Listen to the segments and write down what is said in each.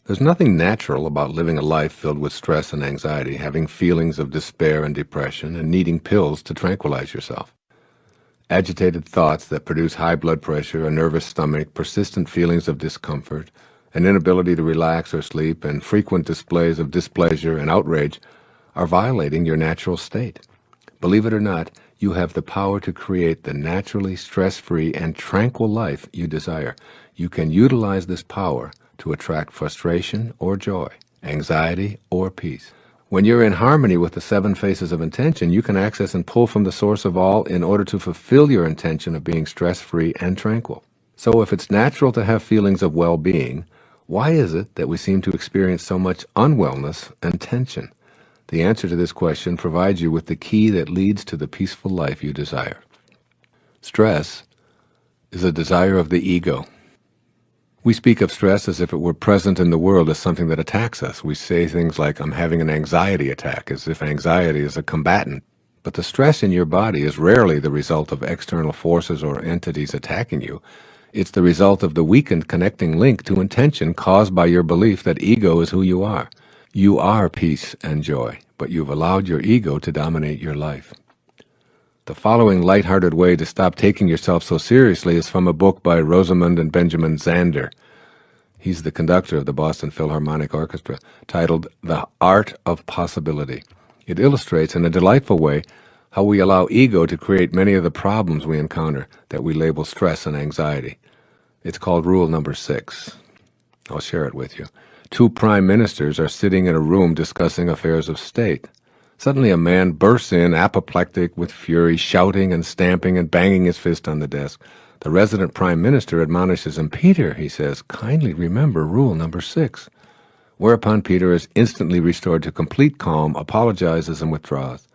There's nothing natural about living a life filled with stress and anxiety, having feelings of despair and depression, and needing pills to tranquilize yourself. Agitated thoughts that produce high blood pressure, a nervous stomach, persistent feelings of discomfort, an inability to relax or sleep, and frequent displays of displeasure and outrage are violating your natural state. Believe it or not, you have the power to create the naturally stress-free and tranquil life you desire. You can utilize this power to attract frustration or joy, anxiety or peace. When you're in harmony with the 7 phases of intention, you can access and pull from the source of all in order to fulfill your intention of being stress-free and tranquil. So if it's natural to have feelings of well-being, why is it that we seem to experience so much unwellness and tension? The answer to this question provides you with the key that leads to the peaceful life you desire. Stress is a desire of the ego. We speak of stress as if it were present in the world as something that attacks us. We say things like, I'm having an anxiety attack, as if anxiety is a combatant. But the stress in your body is rarely the result of external forces or entities attacking you. It's the result of the weakened connecting link to intention caused by your belief that ego is who you are. You are peace and joy, but you've allowed your ego to dominate your life. The following lighthearted way to stop taking yourself so seriously is from a book by Rosamund and Benjamin Zander. He's the conductor of the Boston Philharmonic Orchestra, titled The Art of Possibility. It illustrates in a delightful way how we allow ego to create many of the problems we encounter that we label stress and anxiety. It's called Rule Number 6. I'll share it with you. 2 prime ministers are sitting in a room discussing affairs of state. Suddenly a man bursts in, apoplectic with fury, shouting and stamping and banging his fist on the desk. The resident prime minister admonishes him. Peter, he says, kindly remember rule number 6. Whereupon Peter is instantly restored to complete calm, apologizes, and withdraws.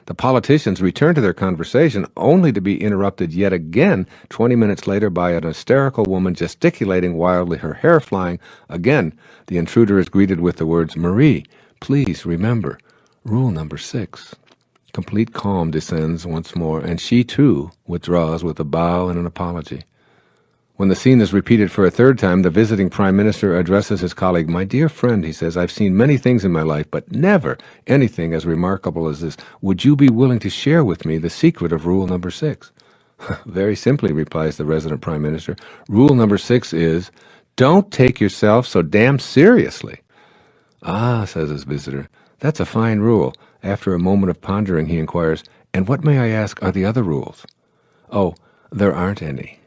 The politicians return to their conversation only to be interrupted yet again 20 minutes later by an hysterical woman gesticulating wildly, her hair flying. Again, the intruder is greeted with the words, Marie, please remember Rule number 6. Complete calm descends once more, and she, too, withdraws with a bow and an apology. When the scene is repeated for a 3rd time, the visiting prime minister addresses his colleague. My dear friend, he says, I've seen many things in my life, but never anything as remarkable as this. Would you be willing to share with me the secret of rule number 6? Very simply, replies the resident prime minister. Rule number 6 is, don't take yourself so damn seriously. Ah, says his visitor. That's a fine rule. After a moment of pondering, he inquires, and what, may I ask, are the other rules? Oh, there aren't any.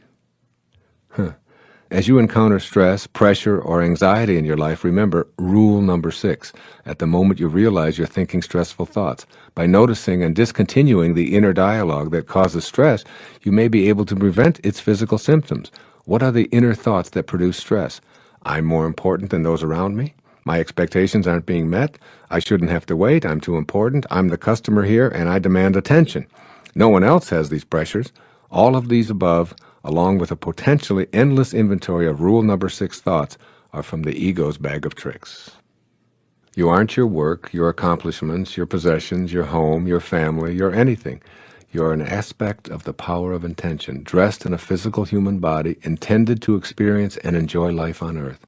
As you encounter stress, pressure, or anxiety in your life, remember rule number 6. At the moment you realize you're thinking stressful thoughts. By noticing and discontinuing the inner dialogue that causes stress, you may be able to prevent its physical symptoms. What are the inner thoughts that produce stress? I'm more important than those around me. My expectations aren't being met. I shouldn't have to wait. I'm too important. I'm the customer here, and I demand attention. No one else has these pressures. All of these above, along with a potentially endless inventory of rule number 6 thoughts, are from the ego's bag of tricks. You aren't your work, your accomplishments, your possessions, your home, your family, your anything. You're an aspect of the power of intention, dressed in a physical human body, intended to experience and enjoy life on earth.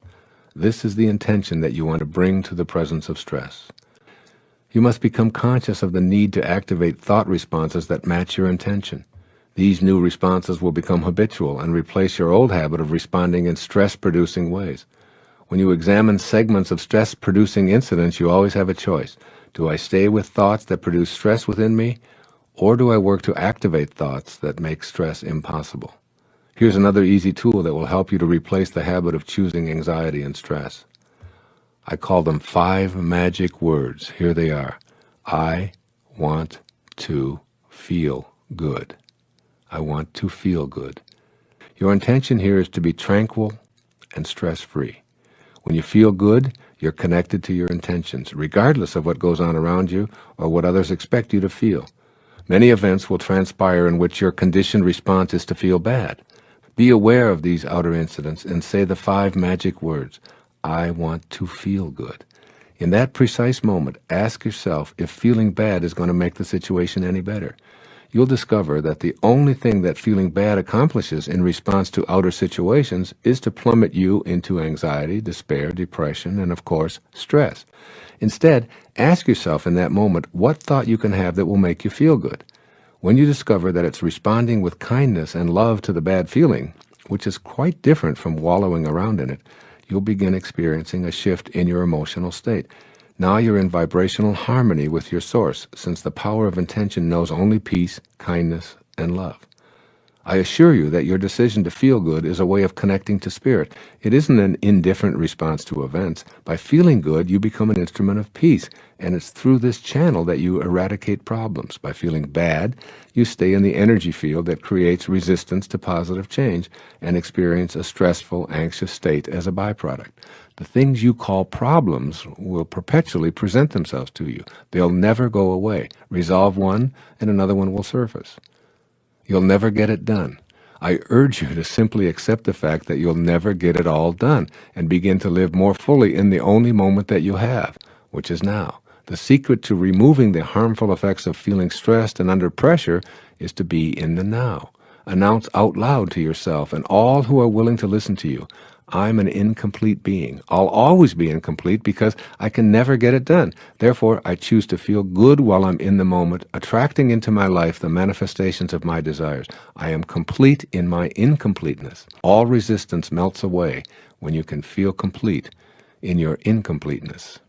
This is the intention that you want to bring to the presence of stress. You must become conscious of the need to activate thought responses that match your intention. These new responses will become habitual and replace your old habit of responding in stress-producing ways. When you examine segments of stress-producing incidents, you always have a choice. Do I stay with thoughts that produce stress within me, or do I work to activate thoughts that make stress impossible? Here's another easy tool that will help you to replace the habit of choosing anxiety and stress. I call them 5 magic words. Here they are. I want to feel good. I want to feel good. Your intention here is to be tranquil and stress-free. When you feel good, you're connected to your intentions, regardless of what goes on around you or what others expect you to feel. Many events will transpire in which your conditioned response is to feel bad. Be aware of these outer incidents and say the 5 magic words. I want to feel good. In that precise moment, ask yourself if feeling bad is going to make the situation any better. you'll discover that the only thing that feeling bad accomplishes in response to outer situations is to plummet you into anxiety, despair, depression, and of course, stress. Instead, ask yourself in that moment what thought you can have that will make you feel good. When you discover that it's responding with kindness and love to the bad feeling, which is quite different from wallowing around in it, you'll begin experiencing a shift in your emotional state. Now you're in vibrational harmony with your source, since the power of intention knows only peace, kindness, and love. I assure you that your decision to feel good is a way of connecting to spirit. It isn't an indifferent response to events. By feeling good, you become an instrument of peace, and it's through this channel that you eradicate problems. By feeling bad, you stay in the energy field that creates resistance to positive change and experience a stressful, anxious state as a byproduct. The things you call problems will perpetually present themselves to you. They'll never go away. Resolve one, and another one will surface. You'll never get it done. I urge you to simply accept the fact that you'll never get it all done and begin to live more fully in the only moment that you have, which is now. The secret to removing the harmful effects of feeling stressed and under pressure is to be in the now. Announce out loud to yourself and all who are willing to listen to you, I'm an incomplete being. I'll always be incomplete because I can never get it done. Therefore, I choose to feel good while I'm in the moment, attracting into my life the manifestations of my desires. I am complete in my incompleteness. All resistance melts away when you can feel complete in your incompleteness.